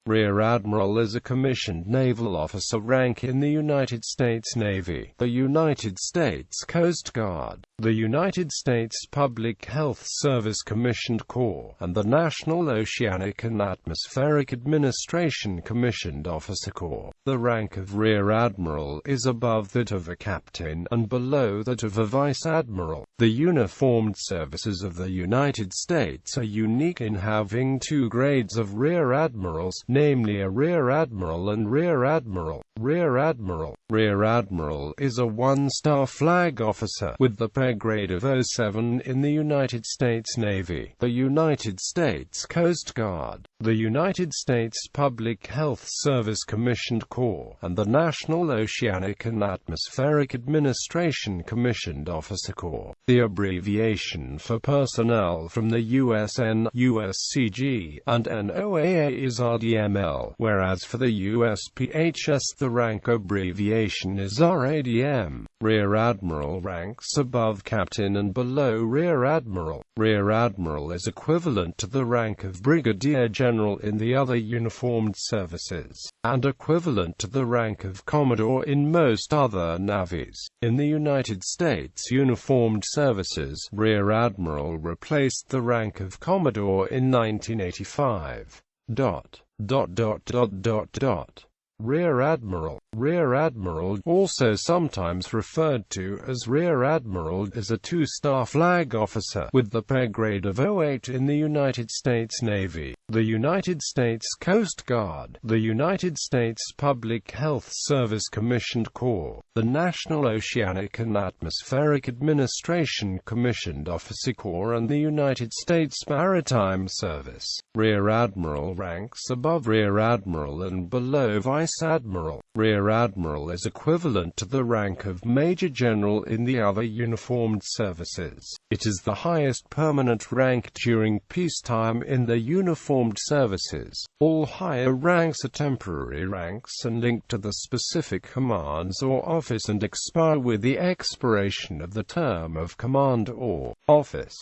Rear Admiral is a commissioned naval officer rank in the United States Navy, the United States Coast Guard, the United States Public Health Service Commissioned Corps, and the National Oceanic and Atmospheric Administration Commissioned Officer Corps. The rank of Rear Admiral is above that of a captain and below that of a vice admiral. The uniformed services of the United States are unique in having two grades of Rear Admirals, namely a Rear Admiral and Rear Admiral. Rear Admiral. Rear Admiral is a one-star flag officer with the pay grade of 07 in the United States Navy, the United States Coast Guard, the United States Public Health Service Commissioned Corps, and the National Oceanic and Atmospheric Administration Commissioned Officer Corps. The abbreviation for personnel from the USN, USCG, and NOAA is RDML, whereas for the USPHS the rank abbreviation is RADM. Rear Admiral ranks above Captain and below Rear Admiral. Rear Admiral is equivalent to the rank of Brigadier General in the other uniformed services, and equivalent to the rank of Commodore in most other navies. In the United States Uniformed Services, Rear Admiral replaced the rank of Commodore in 1985. Rear Admiral. Rear Admiral, also sometimes referred to as Rear Admiral, is a two-star flag officer with the pay grade of 08 in the United States Navy, the United States Coast Guard, the United States Public Health Service Commissioned Corps, the National Oceanic and Atmospheric Administration Commissioned Officer Corps, and the United States Maritime Service. Rear Admiral ranks above Rear Admiral and below Vice Admiral. Rear Admiral is equivalent to the rank of Major General in the other uniformed services. It is the highest permanent rank during peacetime in the uniformed services. All higher ranks are temporary ranks and linked to the specific commands or office and expire with the expiration of the term of command or office.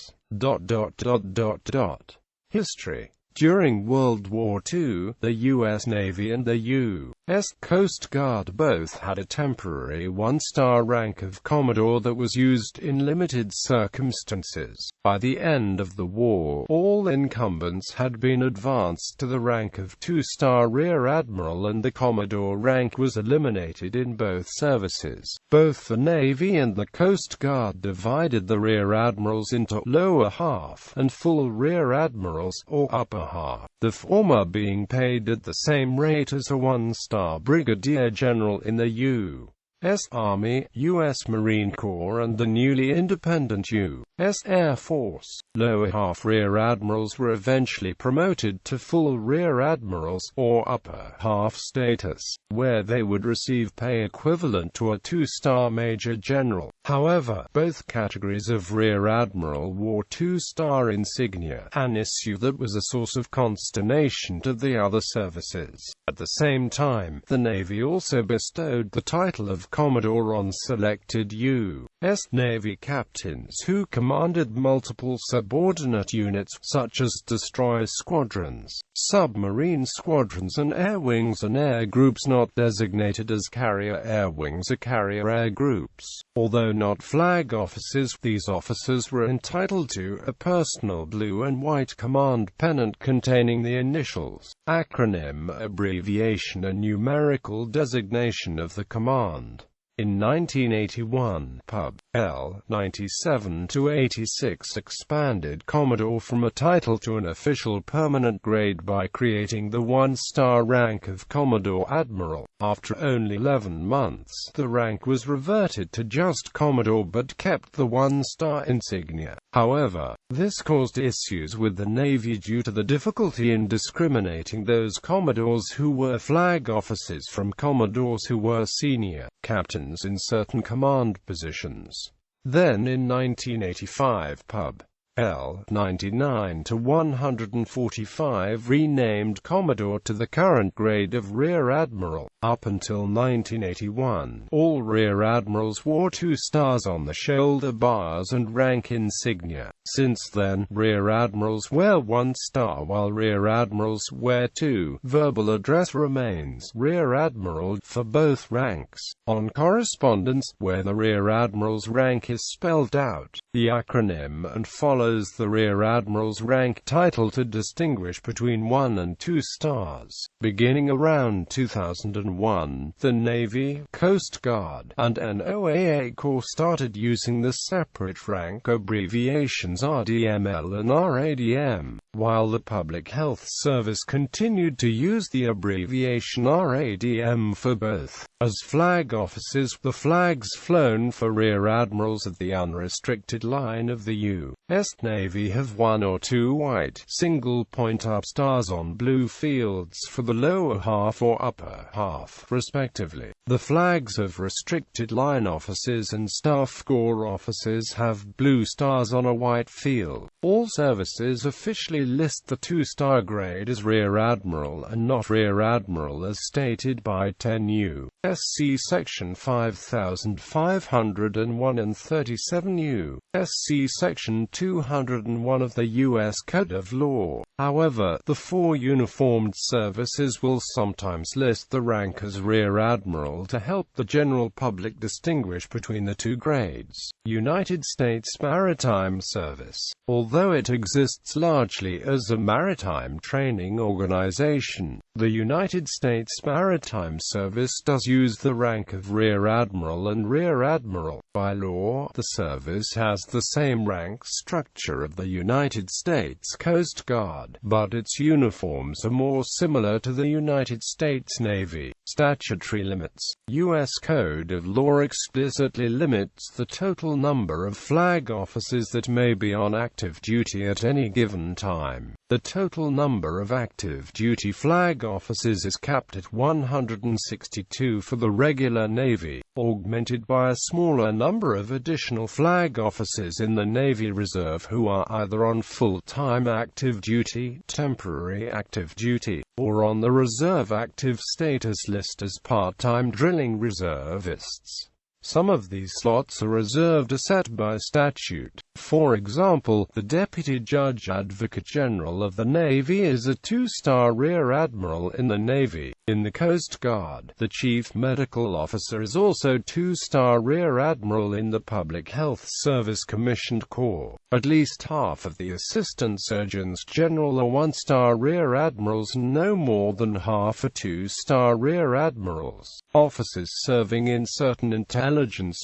History. During World War II, the U.S. Navy and the U.S. Coast Guard both had a temporary one-star rank of Commodore that was used in limited circumstances. By the end of the war, all incumbents had been advanced to the rank of two-star Rear Admiral and the Commodore rank was eliminated in both services. Both the Navy and the Coast Guard divided the Rear Admirals into lower half and full Rear Admirals, or upper half, the former being paid at the same rate as a one-star Brigadier General in the U.S. Army, U.S. Marine Corps and the newly independent U.S. Air Force. Lower half Rear Admirals were eventually promoted to full Rear Admirals, or upper half status, where they would receive pay equivalent to a two-star Major General. However, both categories of Rear Admiral wore two-star insignia, an issue that was a source of consternation to the other services. At the same time, the Navy also bestowed the title of Commodore on selected U.S. Navy captains who commanded multiple subordinate units, such as destroyer squadrons, submarine squadrons and air wings and air groups not designated as carrier air wings or carrier air groups. Although not flag officers, these officers were entitled to a personal blue and white command pennant containing the initials, acronym, abbreviation and numerical designation of the command. In 1981, Pub. L. 97-86 expanded Commodore from a title to an official permanent grade by creating the one-star rank of Commodore Admiral. After only 11 months, the rank was reverted to just Commodore but kept the one-star insignia. However, this caused issues with the Navy due to the difficulty in discriminating those Commodores who were flag officers from Commodores who were senior captains in certain command positions. Then in 1985, Pub. L. 99 to 145 renamed Commodore to the current grade of Rear Admiral. Up until 1981, all Rear Admirals wore 2 stars on the shoulder bars and rank insignia. Since then, Rear Admirals wear 1 star while Rear Admirals wear 2. Verbal address remains Rear Admiral for both ranks. On correspondence, where the Rear Admiral's rank is spelled out, the acronym and follows the Rear Admiral's rank title to distinguish between 1 and 2 stars. Beginning around 2001, the Navy, Coast Guard, and NOAA Corps started using the separate rank abbreviations RDML and RADM, while the Public Health Service continued to use the abbreviation RADM for both. As flag officers, the flags flown for Rear Admirals at the unrestricted line of the U.S. Navy have 1 or 2 white, single point-up stars on blue fields for the lower half or upper half, respectively. The flags of restricted line officers and Staff Corps officers have blue stars on a white field. All services officially list the 2-star grade as Rear Admiral and not Rear Admiral as stated by 10 U.S.C. Section 5501 and 37 U.S.C. Section 201 of the U.S. Code of Law. However, the 4 uniformed services will sometimes list the rank as Rear Admiral to help the general public distinguish between the 2 grades. United States Maritime Service. Although it exists largely as a maritime training organization, the United States Maritime Service does use the rank of Rear Admiral and Rear Admiral. By law, the service has the same rank structure of the United States Coast Guard, but its uniforms are more similar to the United States Navy. Statutory limits. U.S. Code of Law explicitly limits the total number of flag officers that may be on active duty at any given time. The total number of active duty flag officers is capped at 162 for the regular Navy, augmented by a smaller number of additional flag officers in the Navy Reserve who are either on full-time active duty, temporary active duty, or on the reserve active status list as part-time drilling reservists. Some of these slots are reserved or set by statute. For example, the Deputy Judge Advocate General of the Navy is a 2-star Rear Admiral in the Navy. In the Coast Guard, the Chief Medical Officer is also 2-star Rear Admiral in the Public Health Service Commissioned Corps. At least half of the Assistant Surgeons General are 1-star Rear Admirals and no more than half are 2-star Rear Admirals. Officers serving in certain intelligence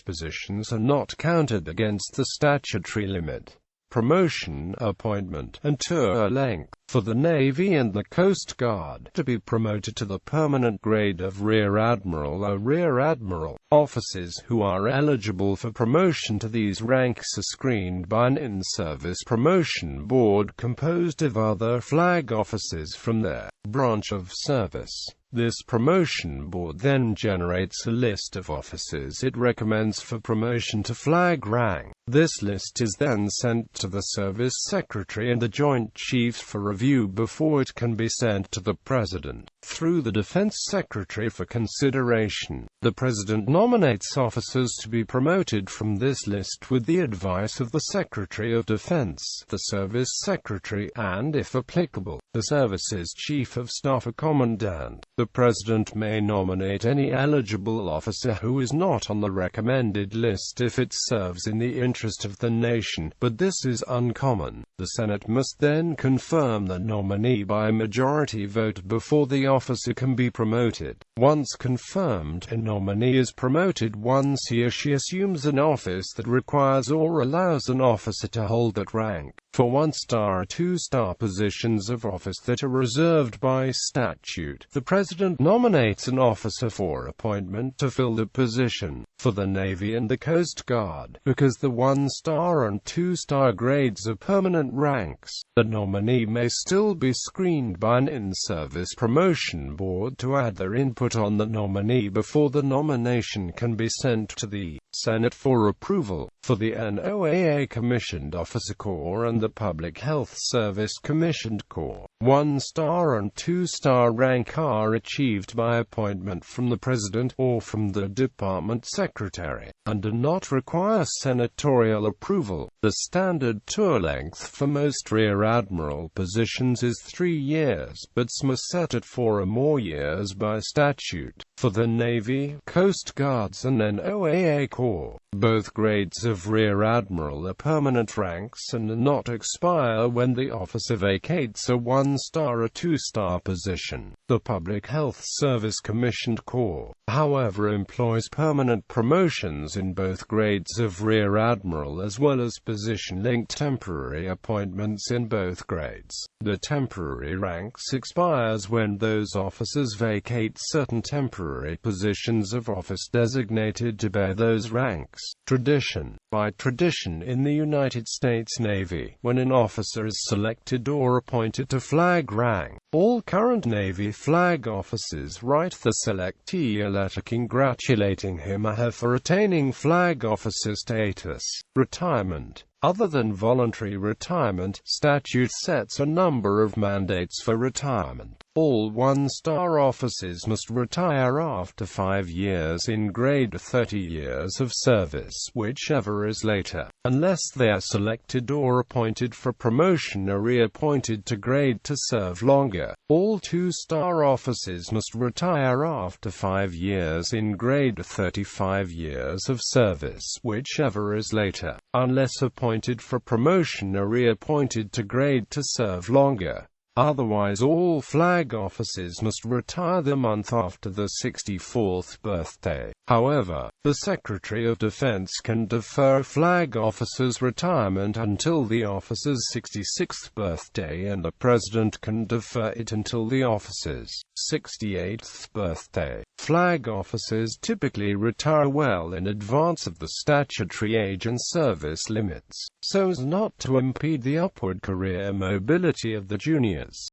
positions are not counted against the statutory limit. Promotion, appointment, and tour length. For the Navy and the Coast Guard to be promoted to the permanent grade of Rear Admiral or Rear Admiral, officers who are eligible for promotion to these ranks are screened by an in-service promotion board composed of other flag officers from their branch of service. This promotion board then generates a list of officers it recommends for promotion to flag rank. This list is then sent to the Service Secretary and the Joint Chiefs for review before it can be sent to the President, through the Defense Secretary for consideration. The President nominates officers to be promoted from this list with the advice of the Secretary of Defense, the Service Secretary, and, if applicable, the Service's Chief of Staff or Commandant. The President may nominate any eligible officer who is not on the recommended list if it serves in the interest of the nation, but this is uncommon. The Senate must then confirm the nominee by a majority vote before the officer can be promoted. Once confirmed, a nominee is promoted once he or she assumes an office that requires or allows an officer to hold that rank. For 1-star or 2-star positions of office that are reserved by statute, the President President nominates an officer for appointment to fill the position. For the Navy and the Coast Guard, because the 1-star and 2-star grades are permanent ranks, the nominee may still be screened by an in-service promotion board to add their input on the nominee before the nomination can be sent to the Senate for approval. For the NOAA Commissioned Officer Corps and the Public Health Service Commissioned Corps, 1-star and 2-star rank are achieved by appointment from the President or from the Department Secretary, and do not require senatorial approval. The standard tour length for most Rear Admiral positions is 3 years, but some are set at 4 or more years by statute. For the Navy, Coast Guards and NOAA Corps, both grades of Rear Admiral are permanent ranks and do not expire when the officer vacates a 1-star or 2-star position. The Public Health Service Commissioned Corps, however, employs permanent promotions in both grades of Rear Admiral as well as position-linked temporary appointments in both grades. The temporary ranks expires when those officers vacate certain temporary positions of office designated to bear those ranks. Tradition. By tradition in the United States Navy, when an officer is selected or appointed to flag rank, all current Navy flag officers write the selectee a letter congratulating him or her for attaining flag officer status. Retirement. Other than voluntary retirement, statute sets a number of mandates for retirement. All 1-star officers must retire after 5 years in grade 30 years of service, whichever is later, unless they are selected or appointed for promotion or reappointed to grade to serve longer. All 2-star officers must retire after 5 years in grade 35 years of service, whichever is later, unless appointed for promotion or reappointed to grade to serve longer. Otherwise, all flag officers must retire the month after the 64th birthday. However, the Secretary of Defense can defer a flag officer's retirement until the officer's 66th birthday, and the President can defer it until the officer's 68th birthday. Flag officers typically retire well in advance of the statutory age and service limits, so as not to impede the upward career mobility of the juniors.